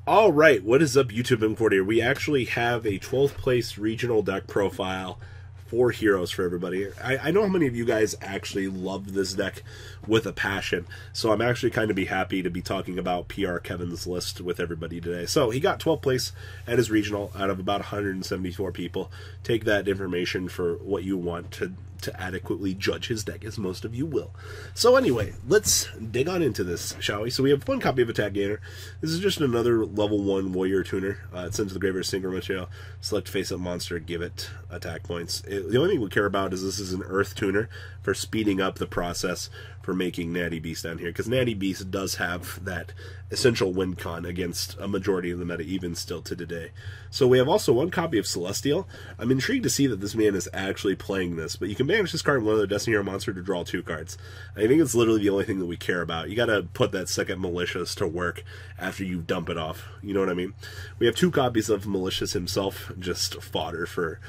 All right, what is up, YouTube Import here? We actually have a 12th place regional deck profile for Heroes for everybody. I know how many of you guys actually love this deck with a passion, so I'm actually kind of happy to be talking about PRKevin's list with everybody today. So he got 12th place at his regional out of about 174 people. Take that information for what you want to adequately judge his deck, as most of you will. So anyway, let's dig on into this, shall we? So we have one copy of Attack Gainer. This is just another level 1 warrior tuner. It sends to the graveyard single material, select face-up monster, give it attack points. The only thing we care about is this is an earth tuner for speeding up the process for making Natty Beast down here, because Natty Beast does have that essential win con against a majority of the meta, even still to today. So we have also one copy of Celestial. I'm intrigued to see that this man is actually playing this, but you can banish this card and one other Destiny Hero monster to draw 2 cards. I think it's literally the only thing that we care about. You gotta put that second Malicious to work after you dump it off, you know what I mean? We have 2 copies of Malicious himself, just fodder for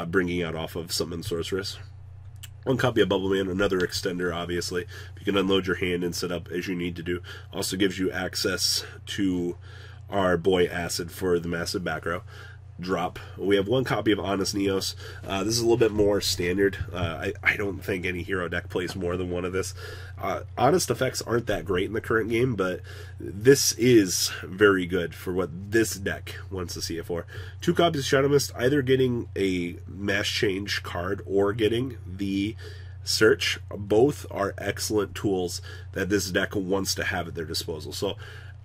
bringing out off of Summon Sorceress. One copy of Bubble Man, another extender, obviously. You can unload your hand and set up as you need to do. Also gives you access to our boy Acid for the massive back row. Drop. We have one copy of Honest Neos. This is a little bit more standard. I don't think any hero deck plays more than one of this. Honest effects aren't that great in the current game, but this is very good for what this deck wants to see it for. 2 copies of Shadow Mist, either getting a mass change card or getting the search. Both are excellent tools that this deck wants to have at their disposal. So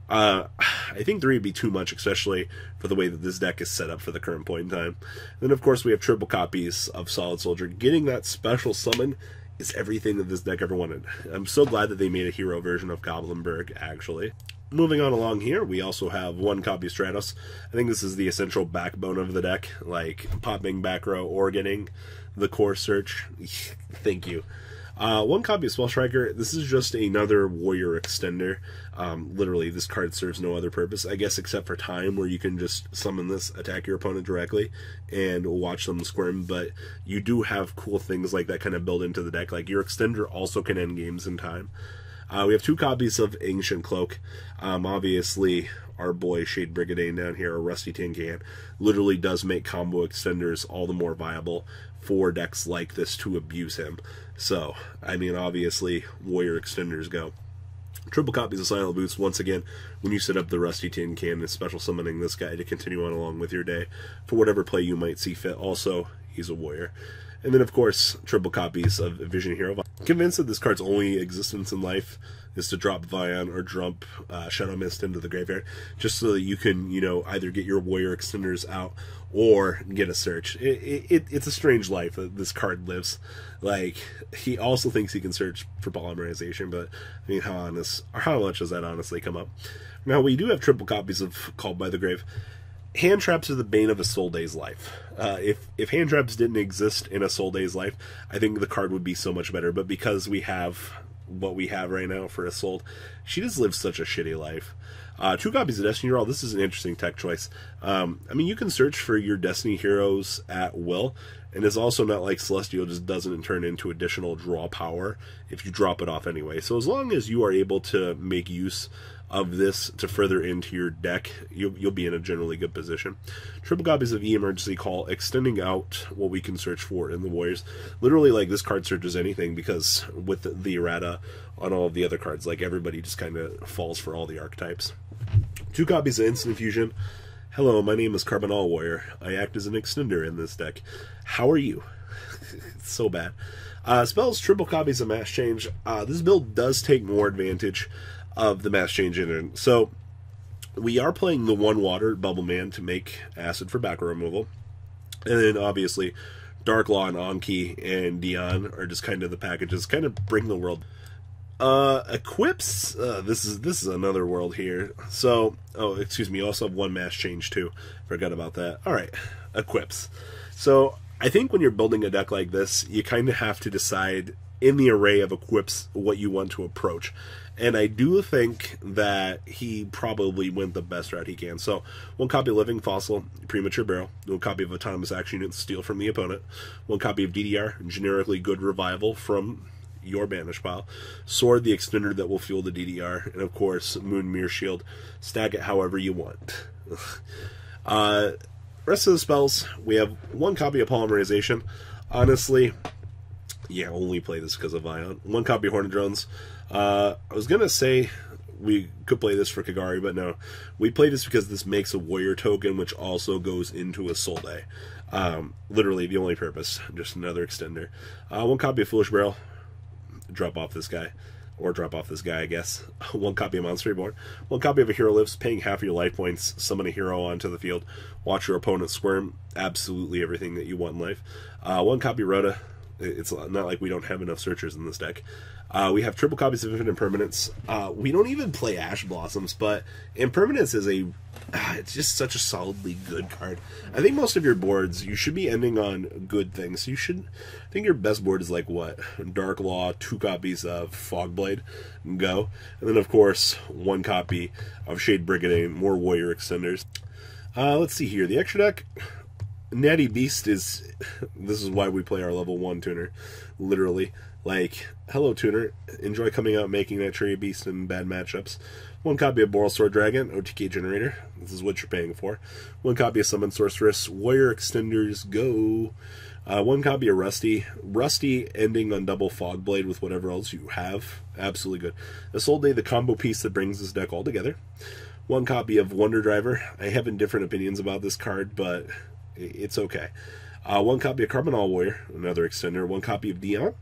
I think 3 would be too much, especially for the way that this deck is set up for the current point in time. And then, of course, we have triple copies of Solid Soldier. Getting that special summon is everything that this deck ever wanted. I'm so glad that they made a hero version of Goblinberg, actually. Moving on along here, we also have 1 copy of Stratos. I think this is the essential backbone of the deck, like popping back row or getting the core search. Thank you. 1 copy of Spell Striker. This is just another warrior extender. Literally, this card serves no other purpose, I guess, except for time, where you can just summon this, attack your opponent directly, and watch them squirm. But you do have cool things like that kind of built into the deck. Like, your extender also can end games in time. We have 2 copies of Ancient Cloak. Obviously, our boy Shade Brigade down here, a Rusty Tin Can, literally does make combo extenders all the more viable for decks like this to abuse him. So, I mean, obviously, warrior extenders go. Triple copies of Silent Boots, once again, when you set up the Rusty Tin Can, is special summoning this guy to continue on along with your day for whatever play you might see fit. Also, he's a warrior. And then, of course, triple copies of Vision Hero. I'm convinced that this card's only existence in life is to drop Vion or drop Shadow Mist into the graveyard, just so that you can, you know, either get your warrior extenders out or get a search. It's a strange life that this card lives. Like, he also thinks he can search for polymerization, but I mean, how much does that honestly come up? Now, we do have triple copies of Called by the Grave. Hand traps are the bane of a Soul Day's life. If hand traps didn't exist in a Soul Day's life, I think the card would be so much better. But because we have what we have right now for Isolde, she just lives such a shitty life. 2 copies of Destiny Hero. This is an interesting tech choice. I mean, you can search for your Destiny heroes at will, and it's also not like Celestial just doesn't turn into additional draw power if you drop it off anyway. So as long as you are able to make use of this to further into your deck, you'll be in a generally good position. Triple copies of Emergency Call, extending out what we can search for in the Warriors. Literally, like, this card searches anything, because with the errata on all of the other cards, like, everybody just kind of falls for all the archetypes. 2 copies of Instant Fusion. Hello, my name is Carbonal Warrior. I act as an extender in this deck. How are you? It's so bad. Spells, triple copies of Mass Change. This build does take more advantage of the Mass Change engine. So, we are playing the 1 water Bubble Man to make Acid for back row removal. And then, obviously, Dark Law and Anki and Dion are just kind of the packages, kind of bring the world. Equips, this is another world here. So, oh, excuse me, you also have 1 Mass Change too. Forgot about that. Alright, equips. So, I think when you're building a deck like this, you kind of have to decide in the array of equips what you want to approach. And I do think that he probably went the best route he can. So, 1 copy of Living Fossil, Premature Barrel. 1 copy of Autonomous Action Unit, Steal from the opponent. 1 copy of DDR, generically good revival from your banish pile. Sword, the extender that will fuel the DDR. And of course, Moon Mirror Shield. Stack it however you want. Rest of the spells, we have 1 copy of Polymerization. Honestly, yeah, only play this because of Ion. 1 copy of Hornet Drones. I was going to say we could play this for Kagari, but no. We play this because this makes a warrior token, which also goes into a Soul Day. Literally the only purpose. Just another extender. 1 copy of Foolish Barrel. Drop off this guy. Or drop off this guy, I guess. 1 copy of Monster Reborn. 1 copy of A Hero Lives, paying half of your life points. Summon a hero onto the field. Watch your opponent squirm. Absolutely everything that you want in life. 1 copy of Rhoda. It's not like we don't have enough searchers in this deck. We have triple copies of Infinite Impermanence. We don't even play Ash Blossoms, but Impermanence is it's just such a solidly good card. I think most of your boards, you should be ending on good things. I think your best board is like, what? Dark Law, 2 copies of Fogblade, go. And then, of course, 1 copy of Shade Brigade, more Warrior Extenders. Let's see here. The extra deck, Natty Beast this is why we play our level 1 tuner, literally. Like, hello tuner, enjoy coming out making that Cherry Beast in bad matchups. 1 copy of Boral Sword Dragon, OTK Generator, this is what you're paying for. 1 copy of Summon Sorceress, Warrior Extenders, go. 1 copy of Rusty, ending on double Fogblade with whatever else you have, absolutely good. A Soul Day, the combo piece that brings this deck all together. 1 copy of Wonder Driver, I have different opinions about this card, but it's okay. 1 copy of Carbonal Warrior, another extender. 1 copy of Dion.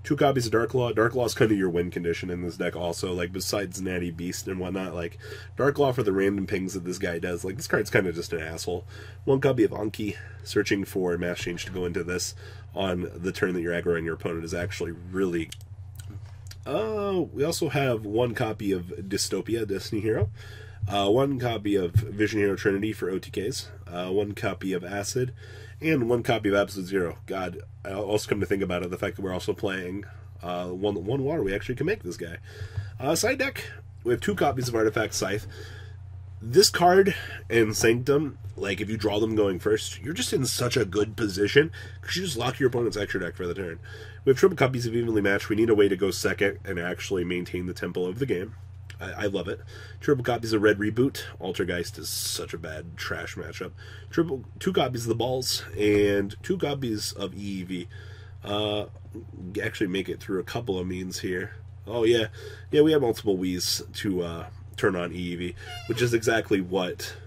2 copies of Dark Law. Dark Law is kind of your win condition in this deck also, like, besides Natty Beast and whatnot. Like, Dark Law for the random pings that this guy does. Like, this card's kind of just an asshole. 1 copy of Anki, searching for Mass Change to go into this on the turn that you're aggroing your opponent is actually really... we also have 1 copy of Dystopia, Destiny Hero. 1 copy of Vision Hero Trinity for OTKs. 1 copy of Acid. And 1 copy of Absolute Zero. God, I also come to think about it, the fact that we're also playing one water, we actually can make this guy. Side deck, we have 2 copies of Artifact Scythe. This card and Sanctum, like, if you draw them going first, you're just in such a good position, because you just lock your opponent's extra deck for the turn. We have triple copies of Evenly Matched. We need a way to go second and actually maintain the tempo of the game. I love it. Triple copies of Red Reboot. Altergeist is such a bad trash matchup. 2 copies of the Balls and 2 copies of EEV. Actually make it through a couple of means here. Oh yeah, we have multiple Wiis to turn on EEV, which is exactly what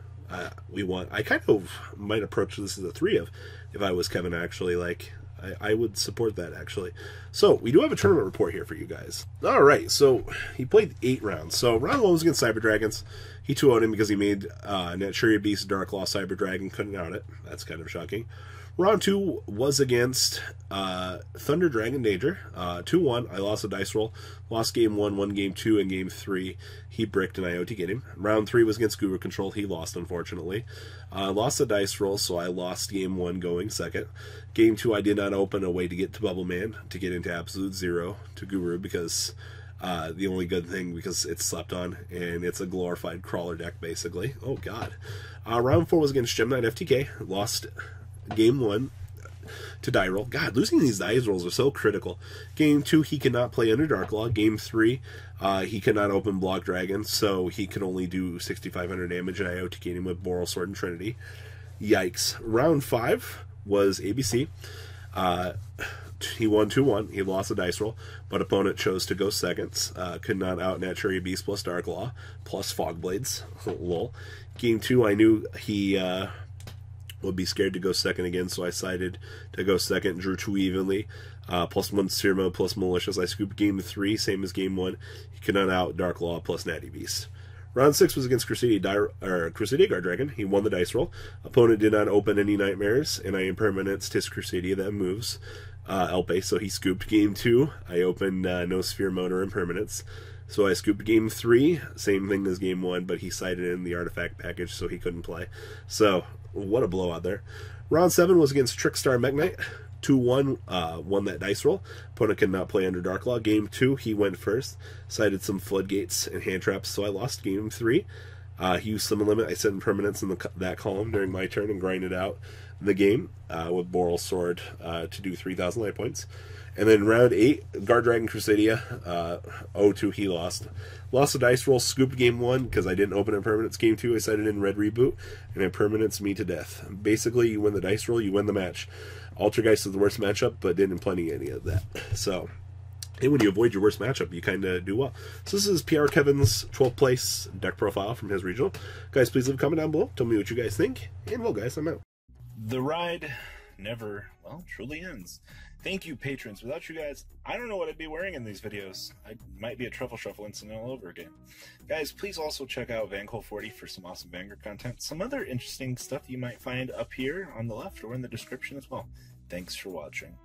we want. I kind of might approach this as a 3 of if I was Kevin, actually. Like, I would support that, actually. So, we do have a tournament report here for you guys. Alright, so he played 8 rounds. So, round 1 was against Cyber Dragons. He 2-0'd him because he made Naturia Beast, Dark Law, Cyber Dragon, couldn't out it. That's kind of shocking. Round 2 was against Thunder Dragon Danger. 2-1, I lost a dice roll. Lost game 1, won game 2, and game 3 he bricked and I OTK'd him. Round 3 was against Guru Control. He lost, unfortunately. Lost a dice roll, so I lost game 1 going second. Game 2, I did not open a way to get to Bubble Man, to get into Absolute Zero to Guru, because the only good thing, because it's slept on, and it's a glorified crawler deck, basically. Oh, God. Round 4 was against Gem Knight FTK. Lost game 1 to die roll. God, losing these dice rolls are so critical. Game 2, he cannot play under Dark Law. Game 3, he cannot open Block Dragon, so he can only do 6,500 damage, and I OTK'd him with Boral Sword and Trinity. Yikes. Round 5 was ABC. He won 2-1. He lost a dice roll, but opponent chose to go seconds. Could not out Naturia Beast plus Dark Law plus Fogblades. Lol. Game 2, I knew he would be scared to go second again, so I decided to go second, drew 2 evenly, +1 Sphere Mode, plus Malicious. I scooped game 3, same as game 1. He could not out Dark Law plus Natty Beast. Round 6 was against Crusadia Guard Dragon. He won the dice roll. Opponent did not open any Nightmares, and I impermanence his Crusadia that moves Elpe, so he scooped game 2. I opened no Sphere Mode or Impermanence. So I scooped game 3, same thing as game 1, but he sided in the artifact package, so he couldn't play. So, what a blowout there. Round 7 was against Trickstar Mekk-Knight. 2-1, won that dice roll. Opponent could not play under Dark Law. Game 2, he went first. Sided some Floodgates and Hand Traps, so I lost game 3. He used Summon Limit. I set impermanence in that column during my turn and grinded out the game with Boral Sword to do 3,000 life points. And then round 8, Guard Dragon Crusadia, 0-2 he lost. Lost a dice roll, scooped game 1 because I didn't open impermanence. Game 2 I set it in red reboot, and impermanence me to death. Basically, you win the dice roll, you win the match. Altergeist is the worst matchup, but didn't plenty any of that. So, and when you avoid your worst matchup, you kind of do well. So this is PRKevin's 12th place deck profile from his regional. Guys, please leave a comment down below. Tell me what you guys think. And well, guys, I'm out. The ride never, well, truly ends. Thank you, patrons. Without you guys, I don't know what I'd be wearing in these videos. I might be a Truffle Shuffle incident all over again. Guys, please also check out VanCole40 for some awesome Vanguard content. Some other interesting stuff you might find up here on the left or in the description as well. Thanks for watching.